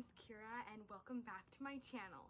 name's Kiera and welcome back to my channel.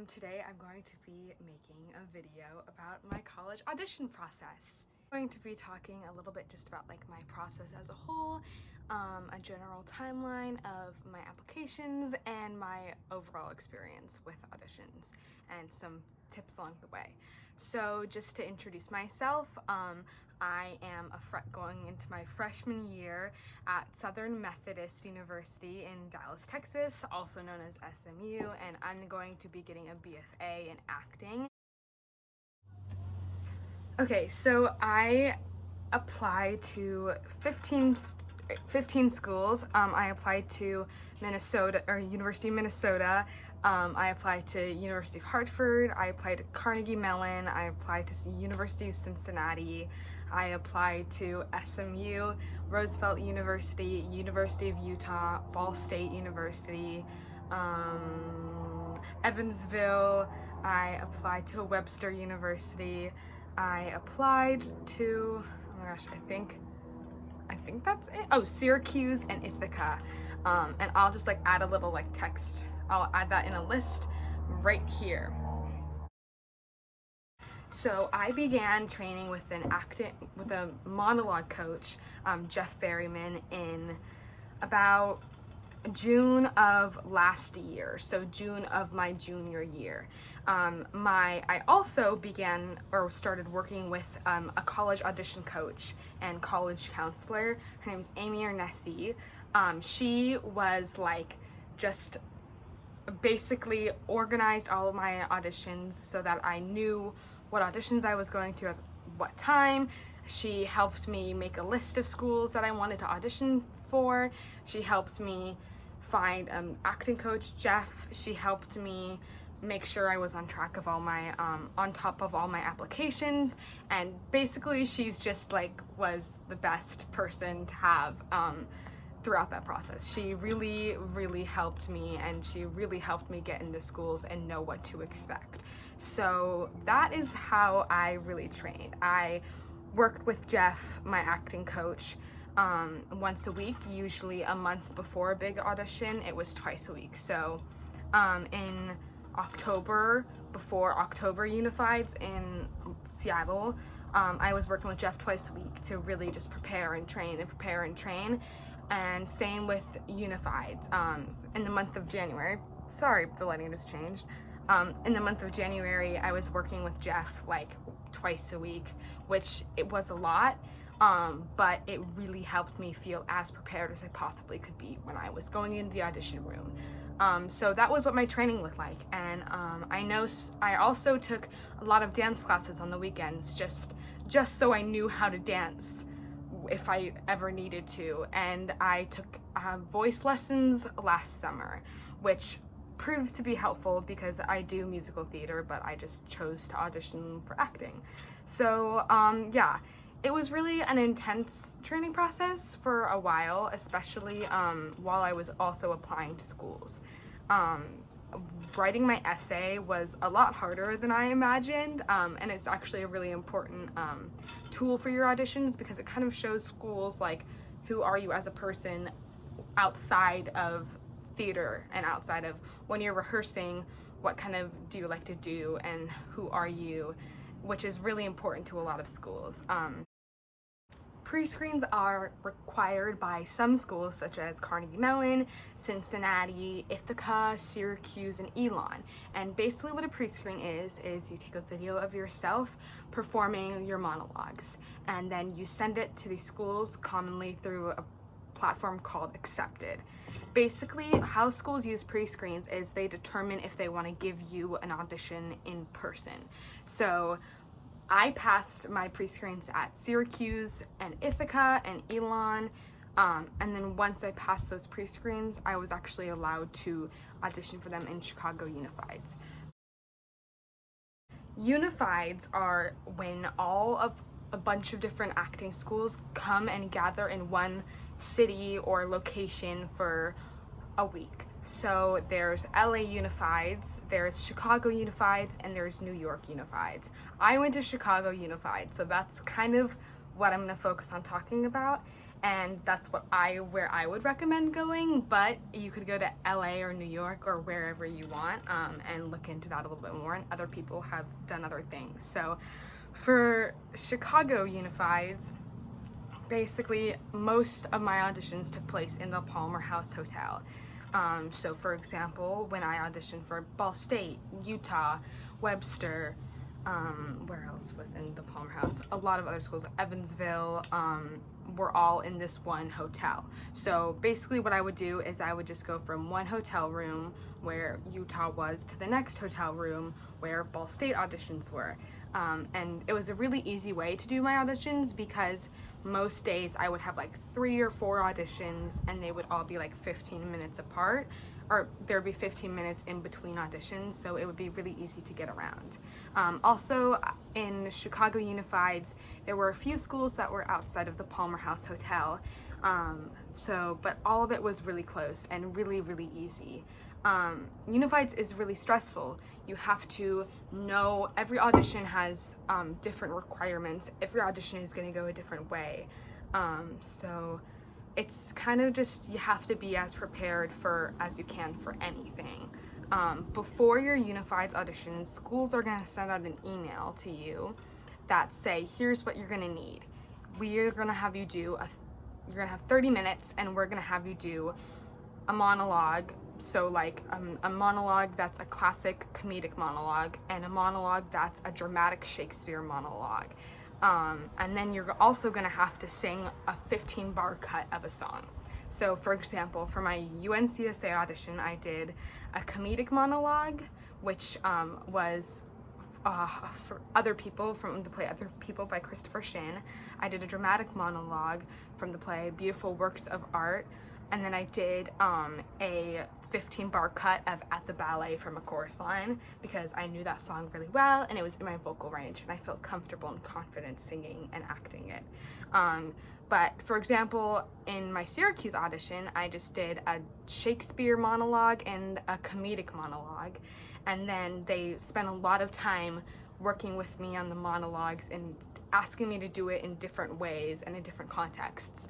Today I'm going to be making a video about my college audition process. I'm going to be talking a little bit just about like my process as a whole, a general timeline of my applications and my overall experience with auditions and some tips along the way. So just to introduce myself, I am going into my freshman year at Southern Methodist University in Dallas, Texas, also known as SMU, and I'm going to be getting a BFA in acting. Okay, so I applied to 15 schools. I applied to University of Minnesota. I applied to University of Hartford. I applied to Carnegie Mellon. I applied to University of Cincinnati. I applied to SMU, Roosevelt University, University of Utah, Ball State University, Evansville. I applied to Webster University. I applied to, oh my gosh, I think that's it. Oh, Syracuse and Ithaca. And I'll just like add a little like text. I'll add that in a list right here. So I began training with a monologue coach, Jeff Berryman, in about June of last year, so June of my junior year. I also started working with a college audition coach and college counselor. Her name is eernissee. She was like just basically organized all of my auditions so that I knew what auditions I was going to at what time. She helped me make a list of schools that I wanted to audition for. She helped me find acting coach Jeff. She helped me make sure I was on track of all my on top of all my applications, and basically she's just like was the best person to have throughout that process. She really helped me, and she really helped me get into schools and know what to expect. So that is how I really trained. I worked with Jeff, my acting coach, once a week, usually a month before a big audition. It was twice a week. So in October, before October Unifieds in Seattle, I was working with Jeff twice a week to really just prepare and train. And same with Unifieds. In the month of January, sorry, the lighting just changed. In the month of January, I was working with Jeff like twice a week, which it was a lot, but it really helped me feel as prepared as I possibly could be when I was going into the audition room. So that was what my training looked like. And I also took a lot of dance classes on the weekends, just so I knew how to dance if I ever needed to. And I took voice lessons last summer, which proved to be helpful because I do musical theater, but I just chose to audition for acting. So yeah, it was really an intense training process for a while, especially while I was also applying to schools. Writing my essay was a lot harder than I imagined, and it's actually a really important tool for your auditions because it kind of shows schools like who are you as a person outside of theater and outside of when you're rehearsing, what kind of do you like to do and who are you, which is really important to a lot of schools. Pre-screens are required by some schools such as Carnegie Mellon, Cincinnati, Ithaca, Syracuse, and Elon. And basically what a pre-screen is you take a video of yourself performing your monologues, and then you send it to these schools, commonly through a platform called Accepted. Basically, how schools use pre-screens is they determine if they want to give you an audition in person. So I passed my pre-screens at Syracuse and Ithaca and Elon, and then once I passed those pre-screens, I was actually allowed to audition for them in Chicago Unifieds. Unifieds are when all of a bunch of different acting schools come and gather in one city or location for a week. So there's LA Unifieds, there's Chicago Unifieds, and there's New York Unifieds. I went to Chicago Unified, so that's kind of what I'm going to focus on talking about. and that's where I would recommend going, but you could go to LA or New York or wherever you want, and look into that a little bit more, and other people have done other things. So for Chicago Unifieds, basically most of my auditions took place in the Palmer House Hotel. So for example, when I auditioned for Ball State, Utah, Webster, where else was in the Palmer House? A lot of other schools, Evansville, were all in this one hotel. So basically what I would do is I would just go from one hotel room where Utah was to the next hotel room where Ball State auditions were. And it was a really easy way to do my auditions because most days I would have like 3 or 4 auditions and they would all be like 15 minutes apart, or there'd be 15 minutes in between auditions, so it would be really easy to get around. Also in Chicago Unifieds, there were a few schools that were outside of the Palmer House Hotel, but all of it was really close and really, really easy. Unifieds is really stressful. You have to know every audition has different requirements. Every audition is going to go a different way. So it's kind of just, you have to be as prepared as you can for anything. Before your Unifieds audition, schools are going to send out an email to you that say, here's what you're going to need. We're going to have you you're going to have 30 minutes and we're going to have you do a monologue. So like a monologue that's a classic comedic monologue, and a monologue that's a dramatic Shakespeare monologue. And then you're also going to have to sing a 15-bar cut of a song. So for example, for my UNCSA audition, I did a comedic monologue, which was for Other People, from the play Other People by Christopher Shin. I did a dramatic monologue from the play Beautiful Works of Art. And then I did a 15-bar cut of At the Ballet from a chorus line because I knew that song really well and it was in my vocal range and I felt comfortable and confident singing and acting it. But for example, in my Syracuse audition, I just did a Shakespeare monologue and a comedic monologue. And then they spent a lot of time working with me on the monologues and asking me to do it in different ways and in different contexts.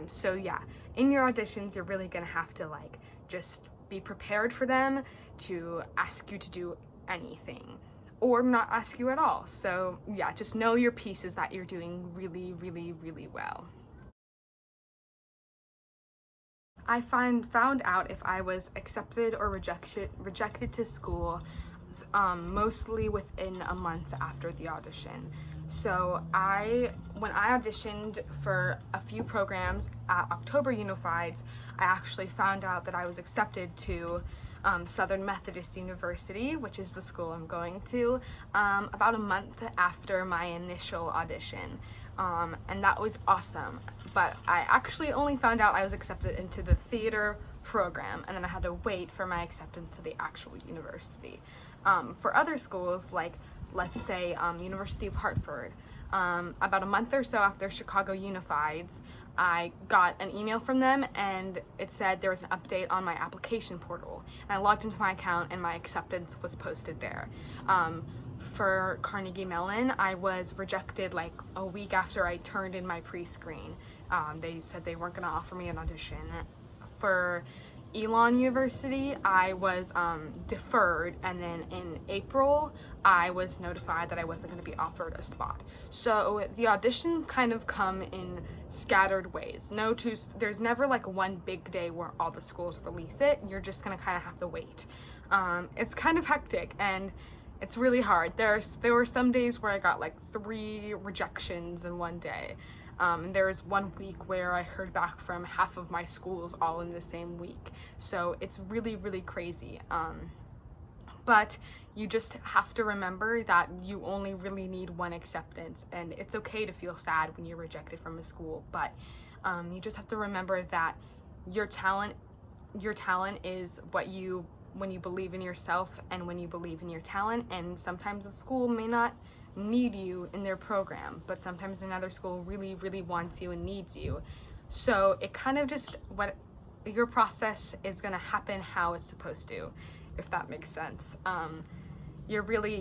So yeah, in your auditions, you're really gonna have to like just be prepared for them to ask you to do anything or not ask you at all. So yeah, just know your pieces that you're doing really, really, really well. I found out if I was accepted or rejected to school mostly within a month after the audition. So when I auditioned for a few programs at October Unifieds, I actually found out that I was accepted to Southern Methodist University, which is the school I'm going to, about a month after my initial audition. And that was awesome. But I actually only found out I was accepted into the theater program, and then I had to wait for my acceptance to the actual university. For other schools, like let's say University of Hartford, about a month or so after Chicago Unifieds, I got an email from them and it said there was an update on my application portal. And I logged into my account and my acceptance was posted there. For Carnegie Mellon, I was rejected like a week after I turned in my pre-screen. They said they weren't going to offer me an audition. For Elon University, I was deferred, and then in April, I was notified that I wasn't going to be offered a spot. So the auditions kind of come in scattered ways. There's never like one big day where all the schools release it. You're just going to kind of have to wait. It's kind of hectic and it's really hard. There were some days where I got like 3 rejections in one day. There was one week where I heard back from half of my schools all in the same week. So it's really, really crazy. But you just have to remember that you only really need one acceptance, and it's okay to feel sad when you're rejected from a school, but you just have to remember that your talent is when you believe in yourself and when you believe in your talent. And sometimes the school may not need you in their program, but sometimes another school really, really wants you and needs you. So it kind of just, your process is gonna happen how it's supposed to, if that makes sense. You're really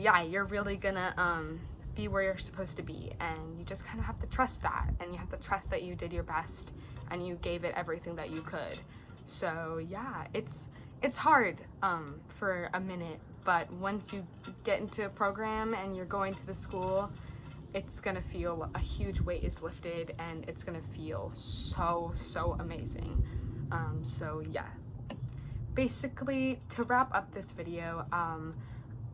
gonna be where you're supposed to be, and you just kind of have to trust that, and you have to trust that you did your best and you gave it everything that you could. So yeah, it's hard for a minute, but once you get into a program and you're going to the school, it's gonna feel a huge weight is lifted, and it's gonna feel so amazing. So yeah, basically, to wrap up this video,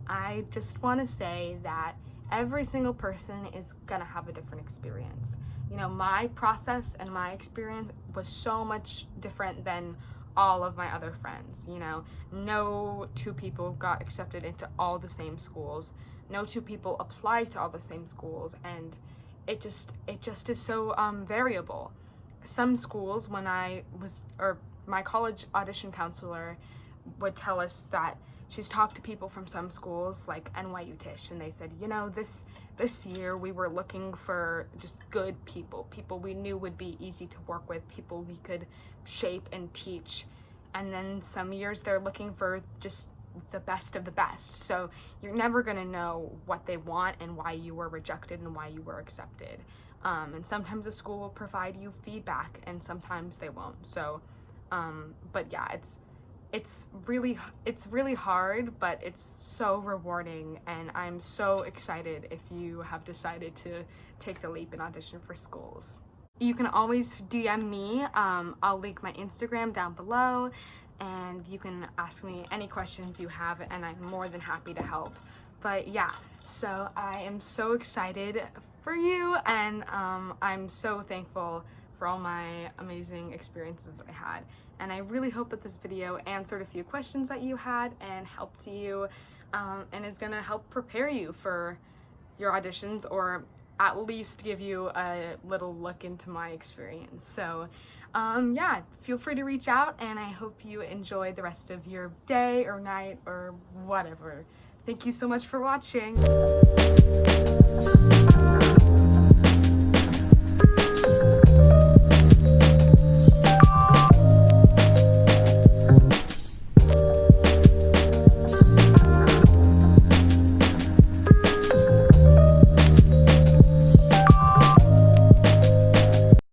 I just want to say that every single person is gonna have a different experience. You know, my process and my experience was so much different than all of my other friends. You know, no two people got accepted into all the same schools. No two people applied to all the same schools, and it just is so variable. Some schools, my college audition counselor would tell us that she's talked to people from some schools like NYU Tisch, and they said, you know, this year we were looking for just good people we knew would be easy to work with, people we could shape and teach. And then some years they're looking for just the best of the best. So you're never gonna know what they want and why you were rejected and why you were accepted. And sometimes a school will provide you feedback, and sometimes they won't. So, but yeah, it's really hard, but it's so rewarding, and I'm so excited if you have decided to take the leap and audition for schools. You can always DM me. I'll link my Instagram down below, and you can ask me any questions you have, and I'm more than happy to help. But yeah, so I am so excited for you, and I'm so thankful for all my amazing experiences I had. And I really hope that this video answered a few questions that you had and helped you, and is gonna help prepare you for your auditions, or at least give you a little look into my experience. So yeah, feel free to reach out, and I hope you enjoy the rest of your day or night or whatever. Thank you so much for watching.